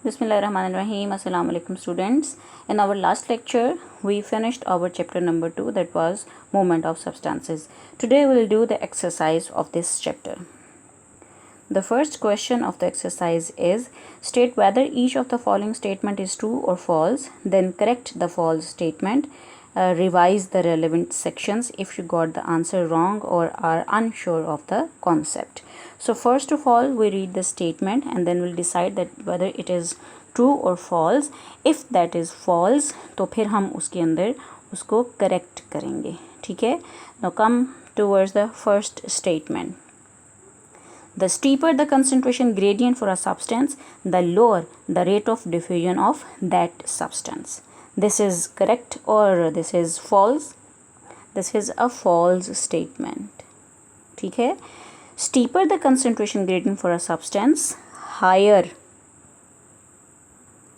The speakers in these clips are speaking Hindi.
Bismillahirrahmanirrahim. Assalamu alaikum students. In our last lecture, we finished our chapter number 2, that was movement of substances. Today we will do the exercise of this chapter. The first question of the exercise is, state whether each of the following statement is true or false, then correct the false statement. Revise the relevant sections if you got the answer wrong or are unsure of the concept. So first of all, we read the statement and then we'll decide that whether it is true or false. If that is false, तो फिर हम उसके अंदर उसको correct करेंगे. ठीक है? Now come towards the first statement. The steeper the concentration gradient for a substance, the lower the rate of diffusion of that substance. This is correct or this is false? This is a false statement. ठीक है? Steeper the concentration gradient for a substance, higher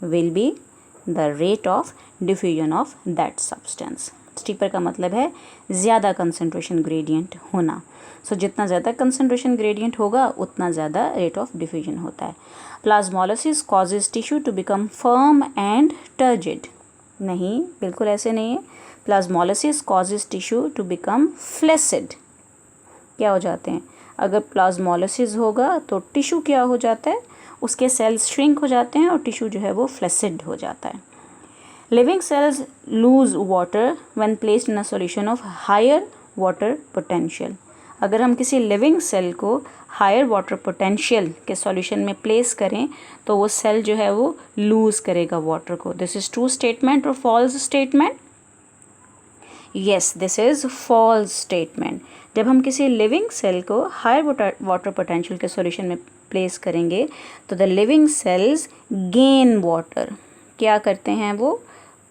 will be the rate of diffusion of that substance. Steeper का मतलब है ज़्यादा concentration gradient होना. So जितना ज़्यादा concentration gradient होगा उतना ज़्यादा rate of diffusion होता है. Plasmolysis causes tissue to become firm and turgid. नहीं, बिल्कुल ऐसे नहीं है. Plasmolysis causes tissue to become flaccid. क्या हो जाते हैं? अगर प्लाज्मोलिसिस होगा तो टिश्यू क्या हो जाता है? उसके सेल्स श्रिंक हो जाते हैं और टिश्यू जो है वो फ्लैसिड हो जाता है. Living cells lose water when placed in a solution of higher water potential. अगर हम किसी लिविंग सेल को हायर वाटर पोटेंशियल के सॉल्यूशन में प्लेस करें तो वो सेल जो है वो लूज करेगा वाटर को. दिस इज़ ट्रू स्टेटमेंट और false statement? Yes, this is false statement. जब हम किसी लिविंग सेल को हायर वाटर पोटेंशियल के सॉल्यूशन में प्लेस करेंगे तो the living cells gain water. क्या करते हैं वो?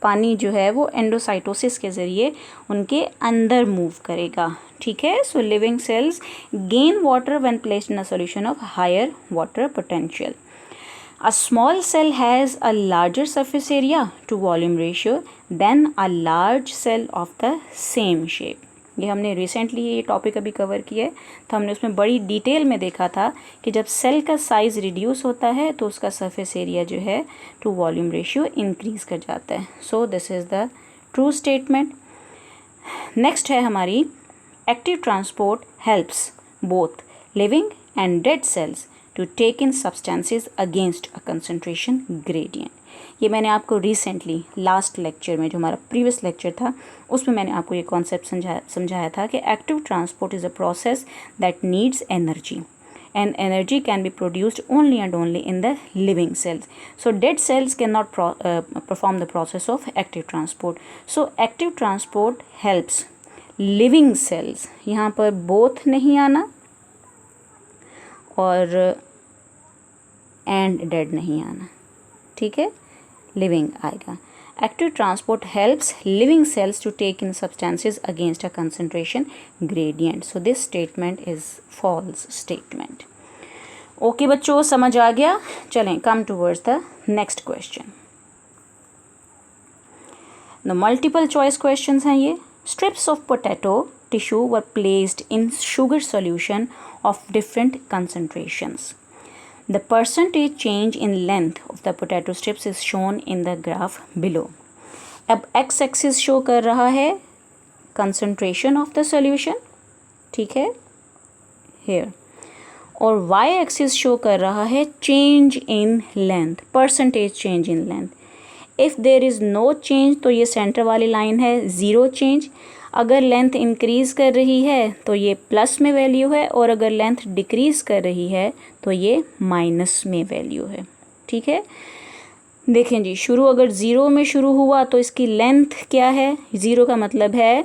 पानी जो है वो एंडोसाइटोसिस के ज़रिए उनके अंदर मूव करेगा. ठीक है? So living cells gain water when placed in a solution of higher water potential. A small cell has a larger surface area to volume ratio than a large cell of the same shape. ये हमने रिसेंटली ये टॉपिक अभी कवर किया है तो हमने उसमें बड़ी डिटेल में देखा था कि जब सेल का साइज़ रिड्यूस होता है तो उसका सरफेस एरिया जो है टू वॉल्यूम रेशियो इंक्रीज़ कर जाता है. So this is the true statement. Next है हमारी, active transport helps both living and dead cells to take in substances against a concentration gradient. ये मैंने आपको रिसेंटली लास्ट लेक्चर में, जो हमारा प्रीवियस लेक्चर था, उसमें मैंने आपको ये कॉन्सेप्ट समझाया था कि active transport is a process that needs energy and energy can be produced only and only in the living cells. So dead cells cannot perform the process of active transport. So active transport helps living cells. यहाँ पर both नहीं आना और एंड डेड नहीं आना. ठीक है? लिविंग आएगा. Active transport helps living cells to take in substances against a concentration gradient. So this statement is false statement. Okay बच्चों, समझ आ गया? चलें, come towards the next question. The multiple choice questions हैं ये. Strips of potato tissue were placed in sugar solution of different concentrations. The percentage change in length of the potato strips is shown in the graph below. अब x axis शो कर रहा है concentration of the solution. ठीक है? Here. और y axis शो कर रहा है change in length, percentage change in length. If there is no change तो ये सेंटर वाली लाइन है ज़ीरो चेंज. अगर लेंथ इंक्रीज़ कर रही है तो ये प्लस में वैल्यू है और अगर लेंथ डिक्रीज़ कर रही है तो ये माइनस में वैल्यू है. ठीक है? देखें जी, शुरू अगर ज़ीरो में शुरू हुआ तो इसकी लेंथ क्या है? ज़ीरो का मतलब है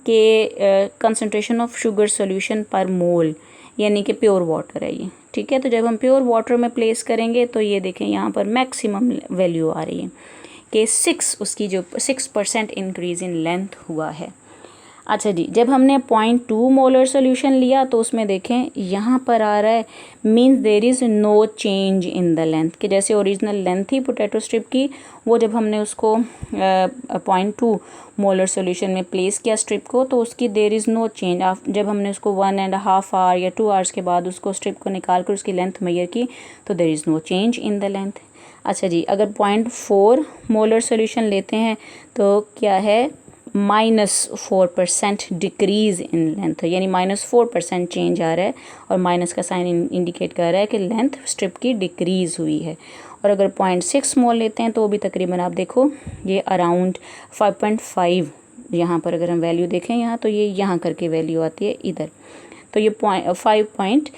कि कंसंट्रेशन ऑफ शुगर सॉल्यूशन पर मोल, यानी कि प्योर वाटर है ये. ठीक है? तो जब हम प्योर वाटर में प्लेस करेंगे तो ये देखें यहाँ पर मैक्सिमम वैल्यू आ रही है कि 6, उसकी जो 6% इंक्रीज़ इन लेंथ हुआ है. अच्छा जी, जब हमने 0.2 मोलर सोल्यूशन लिया तो उसमें देखें यहाँ पर आ रहा है means there is no change in the length, कि जैसे ओरिजिनल लेंथ थी पोटैटो स्ट्रिप की, वो जब हमने उसको 0.2 मोलर सोल्यूशन में प्लेस किया स्ट्रिप को, तो उसकी देयर इज़ नो चेंज। जब हमने उसको 1.5 आवर या 2 आवर्स के बाद उसको स्ट्रिप को निकाल कर उसकी लेंथ मेजर की तो there is no change in the length. अच्छा जी, अगर 0.4 मोलर सोल्यूशन लेते हैं तो क्या है, -4% डिक्रीज़ इन लेंथ, यानी -4% चेंज आ रहा है और माइनस का साइन इंडिकेट कर रहा है कि लेंथ स्ट्रिप की डिक्रीज़ हुई है। और अगर 0.6 मोल लेते हैं तो वो भी तकरीबन आप देखो ये अराउंड 5.5, यहाँ पर अगर हम वैल्यू देखें यहाँ तो ये यहाँ करके वैल्यू आती है इधर, तो ये 5.5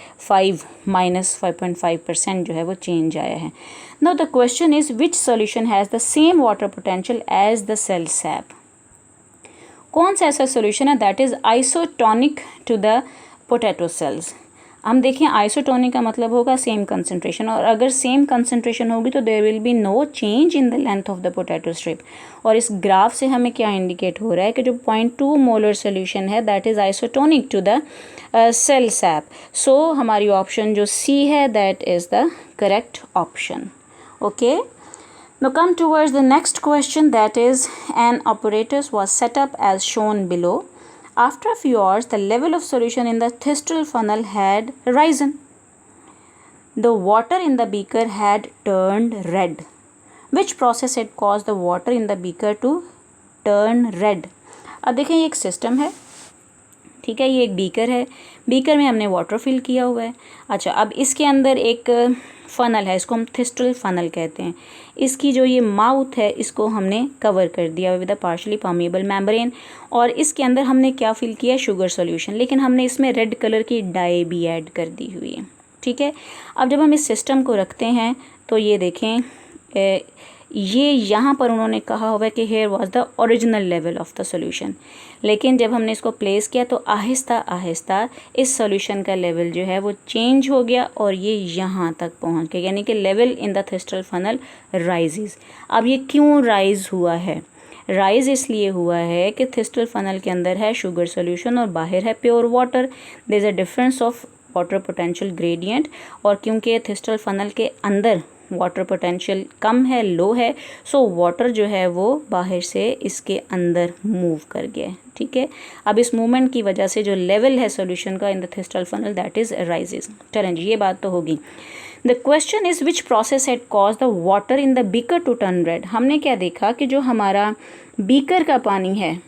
-5.5% जो है वो चेंज आया है। Now the question is which solution has the same water potential as the cell sap. कौन सा ऐसा सोल्यूशन है that is isotonic to the potato cells. हम देखें आइसोटोनिक का मतलब होगा सेम कंसंट्रेशन, और अगर सेम कंसंट्रेशन होगी तो there will be no change in the length of the potato strip. और इस ग्राफ से हमें क्या इंडिकेट हो रहा है कि जो 0.2 मोलर सोल्यूशन है that is isotonic to the cell sap. So हमारी ऑप्शन जो सी है that is the correct option. Okay, now come towards the next question, that is an apparatus was set up as shown below. After a few hours the level of solution in the Thistral funnel had risen. The water in the beaker had turned red. Which process had caused the water in the beaker to turn red? अब देखें ये एक सिस्टम है, ठीक है, ये एक बीकर है, बीकर में हमने वाटर फिल किया हुआ है। अच्छा, अब इसके अंदर एक फ़नल है, इसको हम थिस्ट्रल फ़नल कहते हैं। इसकी जो ये माउथ है इसको हमने कवर कर दिया with a partially permeable membrane, और इसके अंदर हमने क्या फिल किया, शुगर सॉल्यूशन, लेकिन हमने इसमें रेड कलर की डाई भी ऐड कर दी हुई है। ठीक है, अब जब हम इस सिस्टम को रखते हैं तो ये देखें ये यहाँ पर उन्होंने कहा हुआ है कि here was the original level of the solution, लेकिन जब हमने इसको प्लेस किया तो आहिस्ता आहिस्ता इस सॉल्यूशन का लेवल जो है वो चेंज हो गया और ये यहाँ तक पहुँच गया, यानी कि level in the thistle funnel rises. अब ये क्यों राइज हुआ है, राइज इसलिए हुआ है कि थिस्ट्रल फनल के अंदर है शुगर सॉल्यूशन और बाहर है pure water, there is a difference of water potential gradient, और क्योंकि थिस्ट्रल फनल के अंदर वाटर पोटेंशियल कम है, लो है, सो वाटर जो है वो बाहर से इसके अंदर मूव कर गया है। ठीक है, अब इस मूवमेंट की वजह से जो लेवल है सॉल्यूशन का in the thistle funnel that is rises. चलें जी, ये बात तो होगी। The question is which process had cause the water in the beaker to turn red. हमने क्या देखा कि जो हमारा बीकर का पानी है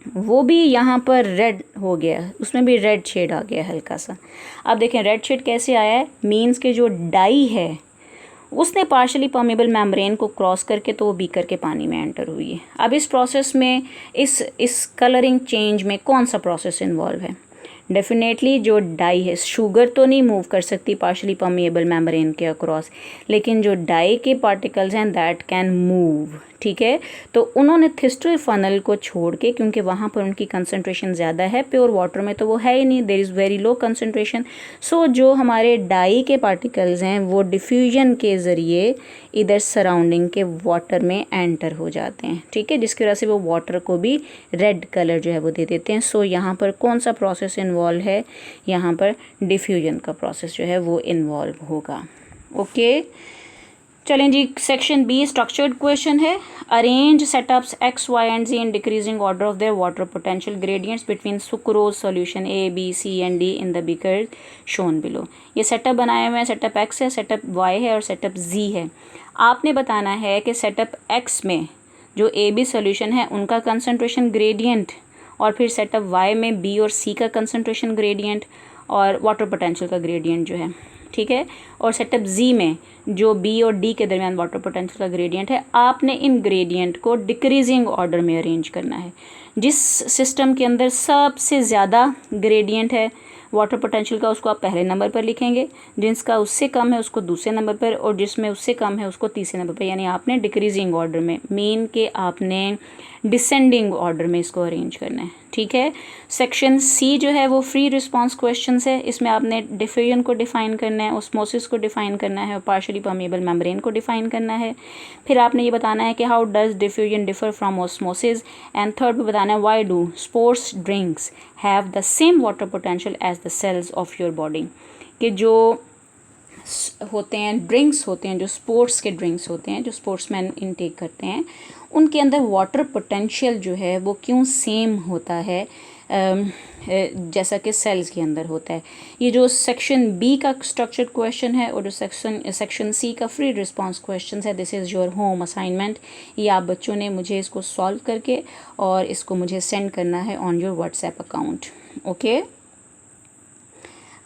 वो भी यहाँ पर रेड हो गया, उसमें भी रेड शेड आ गया हल्का सा। अब देखें रेड शेड कैसे आया है, मीन्स के जो डाई है उसने पार्शली परमेबल मेम्ब्रेन को क्रॉस करके तो वो बीकर के पानी में एंटर हुई है। अब इस प्रोसेस में इस कलरिंग चेंज में कौन सा प्रोसेस इन्वॉल्व है, डेफिनेटली जो डाई है, शुगर तो नहीं मूव कर सकती पार्शली परमेबल मेम्ब्रेन के अक्रॉस, लेकिन जो डाई के पार्टिकल्स हैं दैट कैन मूव। ठीक है, तो उन्होंने थिस्ट्रल फनल को छोड़ के, क्योंकि वहाँ पर उनकी कंसंट्रेशन ज़्यादा है, प्योर वाटर में तो वो है ही नहीं, there is very low concentration, so जो हमारे डाई के पार्टिकल्स हैं वो डिफ्यूजन के ज़रिए इधर सराउंडिंग के वाटर में एंटर हो जाते हैं। ठीक है, जिसकी वजह से वो वाटर को भी रेड कलर जो है वो दे देते हैं। सो यहाँ पर कौन सा प्रोसेस इन्वॉल्व है, यहाँ पर डिफ्यूजन का प्रोसेस जो है वो इन्वॉल्व होगा। ओके, चलें जी, सेक्शन बी स्ट्रक्चर्ड क्वेश्चन है। Arrange setups x y and z in decreasing order of their water potential gradients between sucrose solution a b c and d in the beaker shown below. ये सेटअप बनाए हुए हैं, सेटअप एक्स है, सेटअप वाई है और सेटअप जी है। आपने बताना है कि सेटअप एक्स में जो ए बी सॉल्यूशन है उनका कंसनट्रेशन ग्रेडियंट, और फिर सेटअप वाई में बी और सी का कंसनट्रेशन ग्रेडियंट और वाटर पोटेंशियल का ग्रेडियंट जो है। ठीक है, और सेटअप जी में जो बी और डी के दरमियान वाटर पोटेंशियल का ग्रेडियंट है, आपने इन ग्रेडियंट को डिक्रीजिंग ऑर्डर में अरेंज करना है। जिस सिस्टम के अंदर सबसे ज़्यादा ग्रेडियंट है वाटर पोटेंशियल का उसको आप पहले नंबर पर लिखेंगे, जिसका उससे कम है उसको दूसरे नंबर पर, और जिसमें उससे कम है उसको तीसरे नंबर पर। यानी आपने डिक्रीजिंग ऑर्डर में, मीन के आपने डिसेंडिंग ऑर्डर में इसको अरेंज करना है, ठीक है। सेक्शन सी जो है वो फ्री रिस्पांस क्वेश्चंस है। इसमें आपने डिफ्यूजन को डिफाइन करना है, ऑस्मोसिस को डिफाइन करना है और पार्शियली परमेबल मेम्ब्रेन को डिफाइन करना है। फिर आपने ये बताना है कि how does diffusion differ from osmosis, and third पे बताना है why do sports drinks have the same water potential as the cells of your body. कि जो होते हैं ड्रिंक्स होते हैं, जो स्पोर्ट्स के ड्रिंक्स होते हैं, जो स्पोर्ट्समैन इनटेक करते हैं, उनके अंदर वाटर पोटेंशियल जो है वो क्यों सेम होता है जैसा कि सेल्स के अंदर होता है। ये जो सेक्शन बी का स्ट्रक्चर्ड क्वेश्चन है और जो सेक्शन सी का फ्री रिस्पांस क्वेश्चन है, this is your home assignment. ये आप बच्चों ने मुझे इसको सॉल्व करके और इसको मुझे सेंड करना है on your WhatsApp account, okay.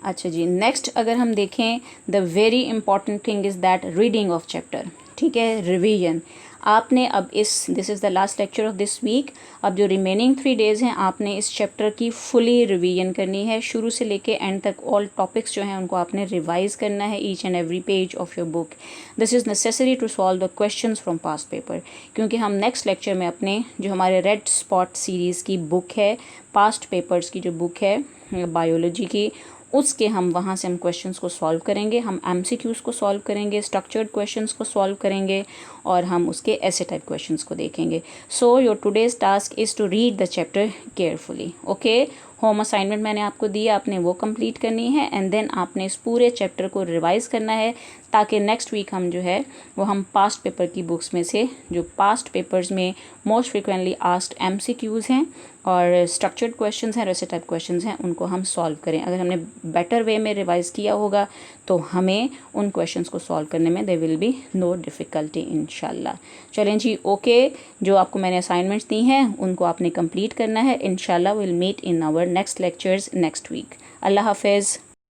अच्छा जी, नेक्स्ट अगर हम देखें, the very important thing is that reading of chapter, ठीक है, रिवीजन। आपने अब this is the last lecture of this week. अब जो रिमेनिंग 3 डेज़ हैं आपने इस चैप्टर की फुली रिवीजन करनी है, शुरू से लेके एंड तक ऑल टॉपिक्स जो हैं उनको आपने रिवाइज करना है, each and every page of your book. This is necessary to solve the questions from past paper, क्योंकि हम नेक्स्ट लेक्चर में अपने जो हमारे रेड स्पॉट सीरीज़ की बुक है, पास्ट पेपर्स की जो बुक है बायोलॉजी की, उसके हम वहाँ से हम क्वेश्चंस को सॉल्व करेंगे, हम एमसीक्यूज़ को सॉल्व करेंगे, स्ट्रक्चर्ड क्वेश्चंस को सॉल्व करेंगे और हम उसके ऐसे टाइप क्वेश्चंस को देखेंगे। So your today's task is to read the chapter carefully, okay. Home assignment मैंने आपको दिया, आपने वो कंप्लीट करनी है एंड देन आपने इस पूरे चैप्टर को रिवाइज करना है, ताकि नेक्स्ट वीक हम जो है वो हम पास्ट पेपर की बुक्स में से जो पास्ट पेपर्स में मोस्ट फ्रिक्वेंटली आस्क्ड एमसीक्यूज़ हैं और स्ट्रक्चर्ड क्वेश्चंस हैं, ऐसे टाइप क्वेश्चंस हैं, उनको हम सॉल्व करें। अगर हमने बेटर वे में रिवाइज किया होगा तो हमें उन क्वेश्चंस को सॉल्व करने में there will be no difficulty इंशाल्लाह। चलें जी, ओके। जो आपको मैंने असाइनमेंट्स दी हैं उनको आपने कंप्लीट करना है। इंशाल्लाह will meet in our next lectures next week. अल्लाह हाफिज़।